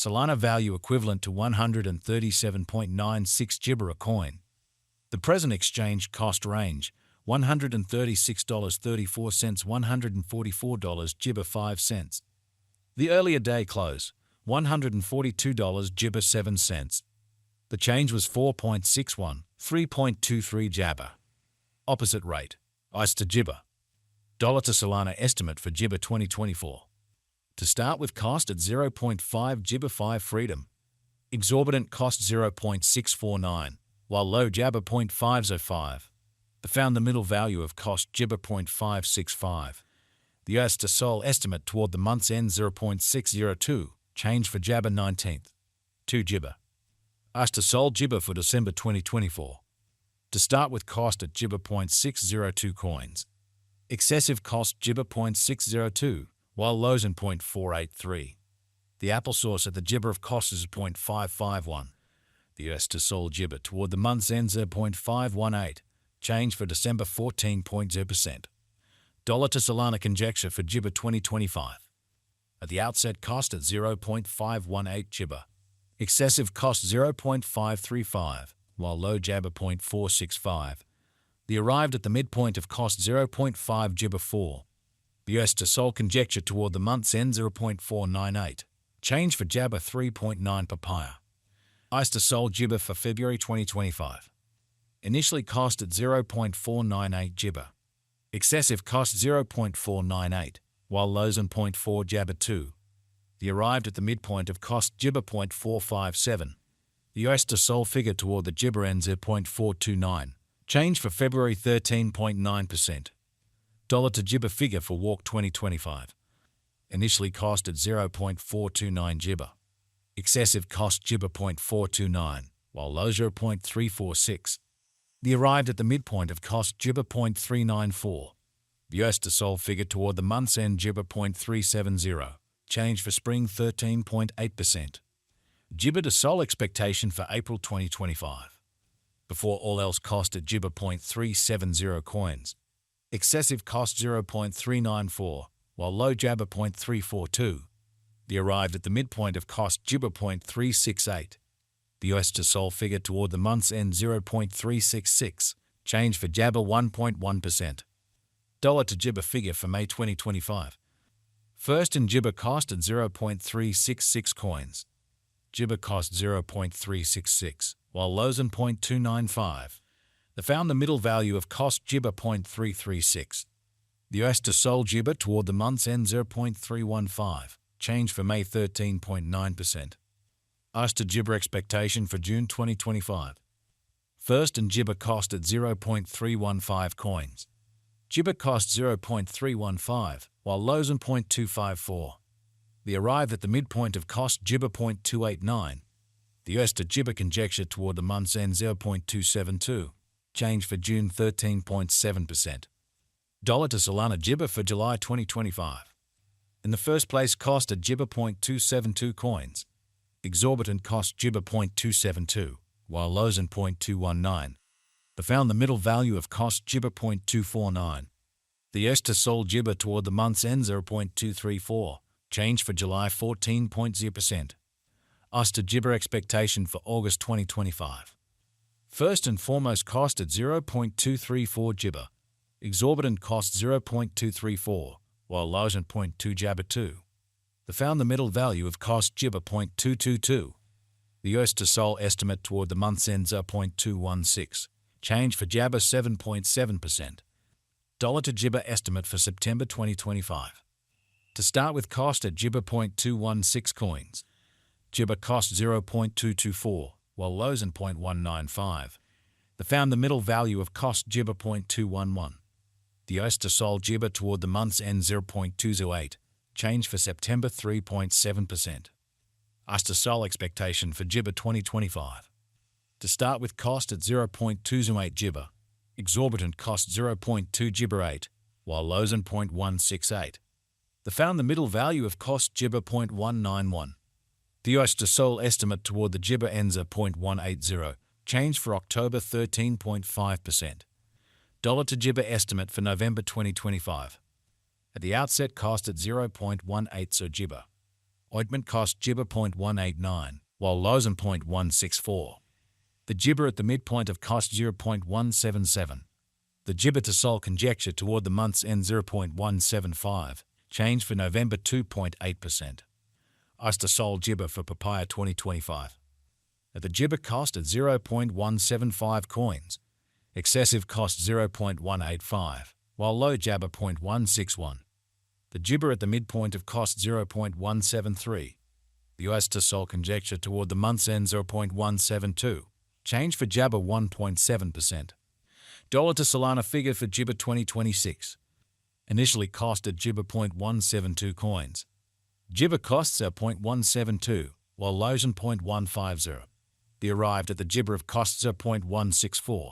Solana value equivalent to 137.96 Gibber a coin. The present exchange cost range $136.34 $144 Gibber 5 cents. The earlier day close $142 Gibber 7 cents. The change was 4.61, 3.23 Jabber. Opposite rate, ICE to Gibber. Dollar to Solana estimate for Gibber 2024. To start with, cost at 0.5 Gibber 5 freedom. Exorbitant cost 0.649, while low Jabber 0.505. The found the middle value of cost Gibber 0.565. The US to Sol estimate toward the month's end 0.602, change for Jabber 19th. 2 Gibber. US to Sol Gibber for December 2024. To start with, cost at Gibber 0.602 coins. Excessive cost Gibber 0.602, while lows in 0.483. The applesauce at the Gibber of cost is 0.551. The US to Sol Gibber toward the month's end 0.518, change for December 14.0%. Dollar to Solana conjecture for Gibber 2025. At the outset, cost at 0.518 Gibber. Excessive cost 0.535, while low Jabber 0.465. The arrived at the midpoint of cost 0.5 Gibber 4. The US to Sol conjecture toward the month's end 0.498, change for Jabber 3.9 Papaya. ICE to Sol Gibber for February 2025. Initially cost at 0.498 Gibber. Excessive cost 0.498, while lows in 0.4 Jabber 2. The arrived at the midpoint of cost Gibber 0.457. The US to Sol figure toward the Gibber end 0.429, change for February 13.9%. Dollar to Gibber figure for Walk 2025. Initially cost at 0.429 Gibber. Excessive cost Gibber 0.429, while low 0.346. The arrived at the midpoint of cost Gibber 0.394. The US to Sol figure toward the month's end Gibber 0.370, change for spring 13.8%. Gibber to Sol expectation for April 2025. Before all else, cost at Gibber 0.370 coins. Excessive cost 0.394, while low Jabber 0.342. The arrived at the midpoint of cost Gibber 0.368. The US to Sol figure toward the month's end 0.366, change for Jabber 1.1%. Dollar to Gibber figure for May 2025. First in Gibber cost at 0.366 coins. Gibber cost 0.366, while lows in 0.295. They found the middle value of cost Gibber 0.336. The US to Sol Gibber toward the month's end 0.315, change for May 13.9%. US to Gibber expectation for June 2025. First in Gibber cost at 0.315 coins. Gibber cost 0.315, while lows in 0.254. The arrived at the midpoint of cost Gibber 0.289. The US to Gibber conjecture toward the month's end 0.272, change for June 13.7%. Dollar to Solana Gibber for July 2025. In the first place, cost at Gibber 0.272 coins. Exorbitant cost Gibber 0.272, while lows in 0.219. They found the middle value of cost Gibber 0.249. The US to Sol Gibber toward the month's end 0.234, change for July 14.0%. US to Gibber expectation for August 2025. First and foremost, cost at 0.234 Gibber. Exorbitant cost 0.234, while lows in 0.2 Jabber 2. They found the middle value of cost Gibber 0.222. The US to Sol estimate toward the month's end 0.216, change for Jabber 7.7%. Dollar to Gibber estimate for September 2025. To start with, cost at Gibber 0.216 coins. Gibber cost 0.224, while lows in 0.195. They found the middle value of cost Gibber 0.211. The US to Sol Gibber toward the month's end 0.208, change for September 3.7%. US to Sol expectation for Gibber 2025. To start with, cost at 0.208 Gibber. Exorbitant cost 0.2 Gibber 8, while lows in 0.168. They found the middle value of cost Gibber 0.191. The US to Sol estimate toward the Gibber ends at 0.180, change for October 13.5%. Dollar to Gibber estimate for November 2025. At the outset, cost at 0.18 Gibber. Ointment cost Gibber 0.189, while Lozen 0.164. The Gibber at the midpoint of cost 0.177. The Gibber to Sol conjecture toward the month's end 0.175, change for November 2.8%. Us to Sol Gibber for Papaya 2025. At the Gibber cost at 0.175 coins, excessive cost 0.185, while low Jabber 0.161. The Gibber at the midpoint of cost 0.173. The US to Sol conjecture toward the month's end 0.172, change for Jabber 1.7%. Dollar to Solana figure for Gibber 2026. Initially cost at Gibber 0.172 coins. Gibber costs are 0.172, while Lozen 0.150. The arrived at the Gibber of costs are 0.164.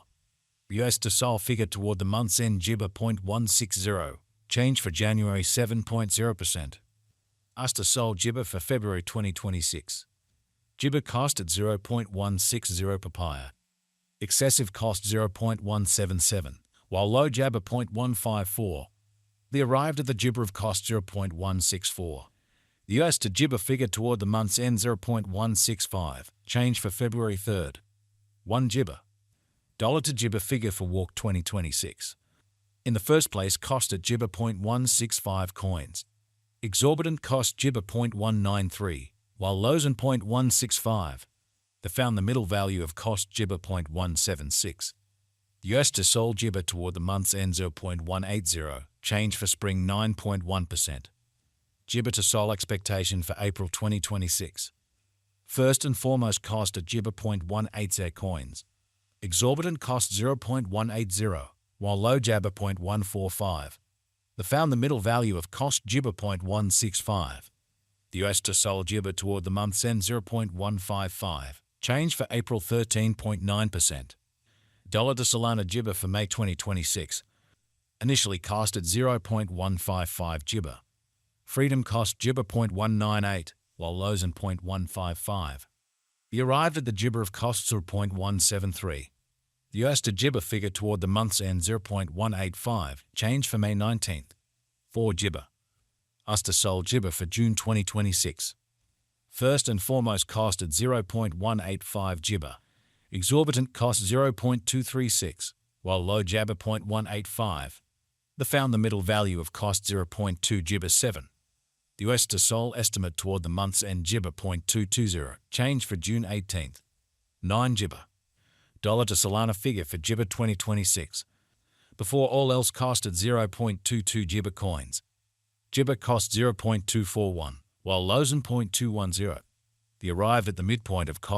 US to Sol figure toward the month's end Gibber 0.160, change for January 7.0%. Us to Sol Gibber for February 2026. Gibber cost at 0.160 Papaya. Excessive cost 0.177, while low Jabber 0.154. The arrived at the Gibber of cost 0.164. The US to Gibber figure toward the month's end 0.165, change for February 3rd. 1 Gibber. Dollar to Gibber figure for Walk 2026. In the first place cost at Gibber 0.165 coins. Exorbitant cost Gibber 0.193, while Lozen 0.165. They found the middle value of cost Gibber 0.176. US to Sol Gibber toward the month's end 0.180, change for spring 9.1%. Gibber to Sol expectation for April 2026. First and foremost cost at Gibber 0.180 coins. Exorbitant cost 0.180, while low Jabber 0.145. They found the middle value of cost Gibber 0.165. The US to Sol Gibber toward the month's end 0.155, change for April 13.9%. Dollar to Solana Gibber for May 2026. Initially cost at 0.155 Gibber. Freedom cost Gibber 0.198, while Lozen 0.155. The arrived at the Gibber of costs are 0.173. The US to Gibber figure toward the month's end 0.185, change for May 19th. 4 Gibber. Us to Sol Gibber for June 2026. First and foremost cost at 0.185 Gibber. Exorbitant cost 0.236, while low Jabber 0.185. They found the middle value of cost 0.2 Gibber 7. The US to Sol estimate toward the month's end Gibber 0.220, change for June 18th. 9 Gibber. Dollar to Solana figure for Gibber 2026. Before all else cost at 0.22 Gibber coins. Gibber cost 0.241, while Lozen 0.210. The arrived at the midpoint of cost